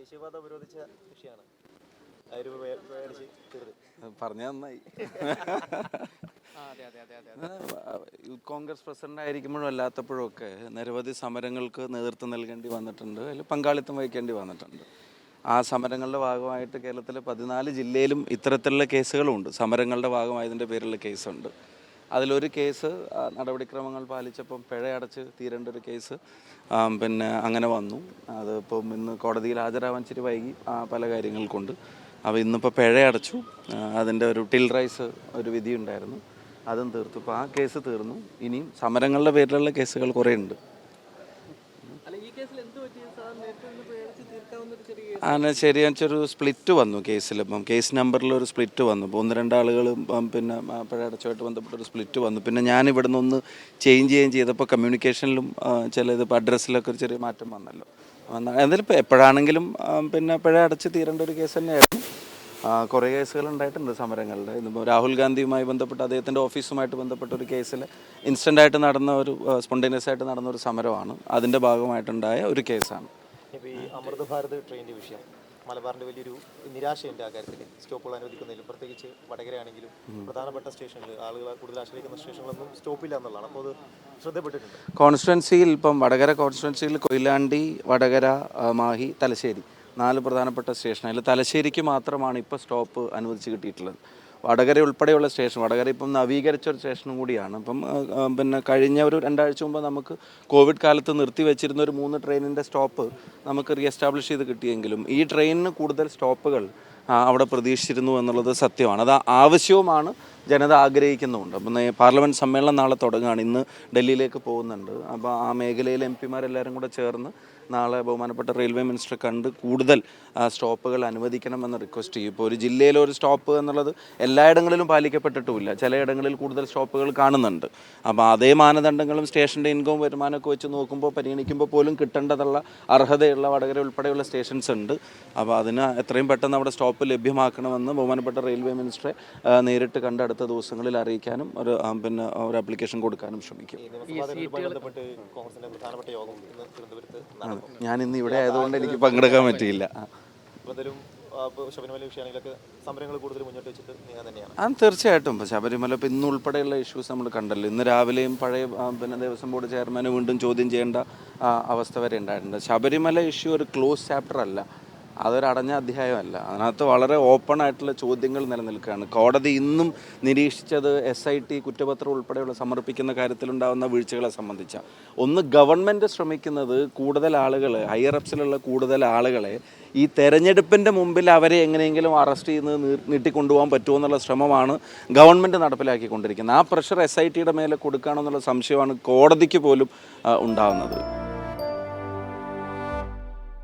ദേശീയപാത ഉപരോധിച്ച വിഷയമാണ്. പറഞ്ഞ നന്നായി. യൂത്ത് കോൺഗ്രസ് പ്രസിഡന്റ് ആയിരിക്കുമ്പോഴും അല്ലാത്തപ്പോഴും ഒക്കെ നിരവധി സമരങ്ങൾക്ക് നേതൃത്വം നൽകേണ്ടി വന്നിട്ടുണ്ട്, അതിൽ പങ്കാളിത്തം വഹിക്കേണ്ടി വന്നിട്ടുണ്ട്. ആ സമരങ്ങളുടെ ഭാഗമായിട്ട് കേരളത്തിലെ 14 ജില്ലയിലും ഇത്തരത്തിലുള്ള കേസുകളുമുണ്ട്. സമരങ്ങളുടെ ഭാഗമായതിൻ്റെ പേരിലുള്ള കേസുണ്ട്. അതിലൊരു കേസ് നടപടിക്രമങ്ങൾ പാലിച്ചപ്പം പിഴയടച്ച് തീരേണ്ട ഒരു കേസ് പിന്നെ അങ്ങനെ വന്നു. അതിപ്പം ഇന്ന് കോടതിയിൽ ഹാജരാവാൻ ഇച്ചിരി വൈകി പല കാര്യങ്ങൾ കൊണ്ട്. അപ്പോൾ ഇന്നിപ്പോൾ പിഴയടച്ചു. അതിൻ്റെ ഒരു ടിൽ റൈസ് ഒരു വിധി ഉണ്ടായിരുന്നു, അതും തീർത്തു. ഇപ്പോൾ ആ കേസ് തീർന്നു. ഇനിയും സമരങ്ങളുടെ പേരിലുള്ള കേസുകൾ കുറേ ഉണ്ട്. അങ്ങനെ ശരിയാച്ചൊരു സ്പ്ലിറ്റ് വന്നു കേസിൽ. ഇപ്പം കേസ് നമ്പറിലൊരു സ്പ്ലിറ്റ് വന്നു. ഇപ്പോൾ 1-2 ആളുകൾ പിന്നെ പിഴയടച്ചുമായിട്ട് ബന്ധപ്പെട്ടൊരു സ്പ്ലിറ്റ് വന്നു. പിന്നെ ഞാൻ ഇവിടെ നിന്ന് ചേഞ്ച് ചെയ്തപ്പോൾ കമ്മ്യൂണിക്കേഷനിലും ചിലത് ഇപ്പോൾ അഡ്രസ്സിലൊക്കെ ഒരു ചെറിയ മാറ്റം വന്നല്ലോ. എന്തായാലും ഇപ്പോൾ എപ്പോഴാണെങ്കിലും പിന്നെ പിഴ അടച്ച് തീരേണ്ട ഒരു കേസ് തന്നെയായിരുന്നു. കുറേ കേസുകൾ ഉണ്ടായിട്ടുണ്ട് സമരങ്ങളുടെ. ഇതിപ്പോൾ രാഹുൽ ഗാന്ധിയുമായി ബന്ധപ്പെട്ട് അദ്ദേഹത്തിൻ്റെ ഓഫീസുമായിട്ട് ബന്ധപ്പെട്ട ഒരു കേസിൽ ഇൻസ്റ്റൻ്റായിട്ട് നടന്ന ഒരു സ്പോണ്ടേനിയസ് ആയിട്ട് നടന്ന ഒരു സമരമാണ്. അതിൻ്റെ ഭാഗമായിട്ടുണ്ടായ ഒരു കേസാണ്. ഇപ്പോൾ ഈ അമൃത് ഭാരത് ട്രെയിനിൻ്റെ വിഷയം മലബാറിൻ്റെ വലിയൊരു നിരാശയുണ്ട് ആ കാര്യത്തിൽ. സ്റ്റോപ്പുകൾ അനുവദിക്കുന്നതിലും പ്രത്യേകിച്ച് വടകരയാണെങ്കിലും പ്രധാനപ്പെട്ട സ്റ്റേഷനിൽ ആളുകൾ കൂടുതൽ ആശ്രയിക്കുന്ന സ്റ്റേഷനിലൊന്നും സ്റ്റോപ്പില്ല എന്നുള്ളതാണ്. അപ്പോൾ അത് ശ്രദ്ധപ്പെട്ടിട്ടുണ്ട്. കോൺസ്റ്റിറ്റ്യുവൻസിയിൽ ഇപ്പം വടകര കോൺസ്റ്റിറ്റ്യുവൻസിയിൽ കൊയിലാണ്ടി, വടകര, മാഹി, തലശ്ശേരി 4 പ്രധാനപ്പെട്ട സ്റ്റേഷൻ. അതിൽ തലശ്ശേരിക്ക് മാത്രമാണ് ഇപ്പോൾ സ്റ്റോപ്പ് അനുവദിച്ച് കിട്ടിയിട്ടുള്ളത്. വടകര ഉൾപ്പെടെയുള്ള സ്റ്റേഷൻ, വടകര ഇപ്പം നവീകരിച്ചൊരു സ്റ്റേഷനും കൂടിയാണ്. ഇപ്പം പിന്നെ കഴിഞ്ഞ ഒരു 2 ആഴ്ച മുമ്പ് നമുക്ക് കോവിഡ് കാലത്ത് നിർത്തിവെച്ചിരുന്ന ഒരു 3 ട്രെയിനിൻ്റെ സ്റ്റോപ്പ് നമുക്ക് റീഎസ്റ്റാബ്ലിഷ് ചെയ്ത് കിട്ടിയെങ്കിലും ഈ ട്രെയിനിന് കൂടുതൽ സ്റ്റോപ്പുകൾ അവിടെ പ്രതീക്ഷിച്ചിരുന്നു എന്നുള്ളത് സത്യമാണ്. അത് ആവശ്യവുമാണ്, ജനത ആഗ്രഹിക്കുന്നുമുണ്ട്. അപ്പം പാർലമെൻറ്റ് സമ്മേളനം നാളെ തുടങ്ങുകയാണ്. ഇന്ന് ഡൽഹിയിലേക്ക് പോകുന്നുണ്ട്. അപ്പോൾ ആ മേഖലയിലെ MP മാരെല്ലാവരും കൂടെ ചേർന്ന് നാളെ ബഹുമാനപ്പെട്ട റെയിൽവേ മിനിസ്റ്ററെ കണ്ട് കൂടുതൽ സ്റ്റോപ്പുകൾ അനുവദിക്കണമെന്ന് റിക്വസ്റ്റ് ചെയ്യും. ഇപ്പോൾ ഒരു ജില്ലയിലെ ഒരു സ്റ്റോപ്പ് എന്നുള്ളത് എല്ലായിടങ്ങളിലും പാലിക്കപ്പെട്ടിട്ടുമില്ല. ചിലയിടങ്ങളിൽ കൂടുതൽ സ്റ്റോപ്പുകൾ കാണുന്നുണ്ട്. അപ്പോൾ അതേ മാനദണ്ഡങ്ങളും സ്റ്റേഷൻ്റെ ഇൻകവും വരുമാനമൊക്കെ വെച്ച് നോക്കുമ്പോൾ പരിഗണിക്കുമ്പോൾ പോലും കിട്ടേണ്ടതുള്ള അർഹതയുള്ള വടകര ഉൾപ്പെടെയുള്ള സ്റ്റേഷൻസ് ഉണ്ട്. അപ്പോൾ അതിന് എത്രയും പെട്ടെന്ന് അവിടെ സ്റ്റോപ്പ് ലഭ്യമാക്കണമെന്ന് ബഹുമാനപ്പെട്ട റെയിൽവേ മിനിസ്റ്ററെ നേരിട്ട് കണ്ട് അടുത്ത ദിവസങ്ങളിൽ അറിയിക്കാനും പിന്നെ ഒരു ആപ്ലിക്കേഷൻ കൊടുക്കാനും ശ്രമിക്കും. ഞാൻ ഇന്ന് ഇവിടെ ആയതുകൊണ്ട് എനിക്ക് പങ്കെടുക്കാൻ പറ്റിയില്ല. തീർച്ചയായിട്ടും ശബരിമല ഇപ്പം ഇന്ന് ഉൾപ്പെടെയുള്ള ഇഷ്യൂസ് നമ്മൾ കണ്ടല്ലോ. ഇന്ന് രാവിലെയും പഴയ പിന്നെ ദേവസ്വം ബോർഡ് ചെയർമാനെ വീണ്ടും ചോദ്യം ചെയ്യേണ്ട അവസ്ഥ വരെ ഉണ്ടായിട്ടുണ്ട്. ശബരിമല ഇഷ്യൂ ഒരു ക്ലോസ് ചാപ്റ്റർ അല്ല, അതൊരു അടഞ്ഞ അധ്യായമല്ല. അതിനകത്ത് വളരെ ഓപ്പൺ ആയിട്ടുള്ള ചോദ്യങ്ങൾ നിലനിൽക്കുകയാണ്. കോടതി ഇന്നും നിരീക്ഷിച്ചത് SIT കുറ്റപത്രം ഉൾപ്പെടെയുള്ള സമർപ്പിക്കുന്ന കാര്യത്തിലുണ്ടാകുന്ന വീഴ്ചകളെ സംബന്ധിച്ച ഒന്ന്. ഗവൺമെൻറ് ശ്രമിക്കുന്നത് കൂടുതൽ ആളുകൾ, ഹയർ അപ്സിലുള്ള കൂടുതൽ ആളുകളെ ഈ തെരഞ്ഞെടുപ്പിൻ്റെ മുമ്പിൽ അവരെ എങ്ങനെയെങ്കിലും അറസ്റ്റ് ചെയ്യുന്നത് നീട്ടിക്കൊണ്ടുപോകാൻ പറ്റുമോ എന്നുള്ള ശ്രമമാണ് ഗവൺമെൻറ് നടപ്പിലാക്കിക്കൊണ്ടിരിക്കുന്നത്. ആ പ്രഷർ SITയുടെ മേലെ കൊടുക്കുകയാണെന്നുള്ള സംശയമാണ് കോടതിക്ക് പോലും ഉണ്ടാകുന്നത്.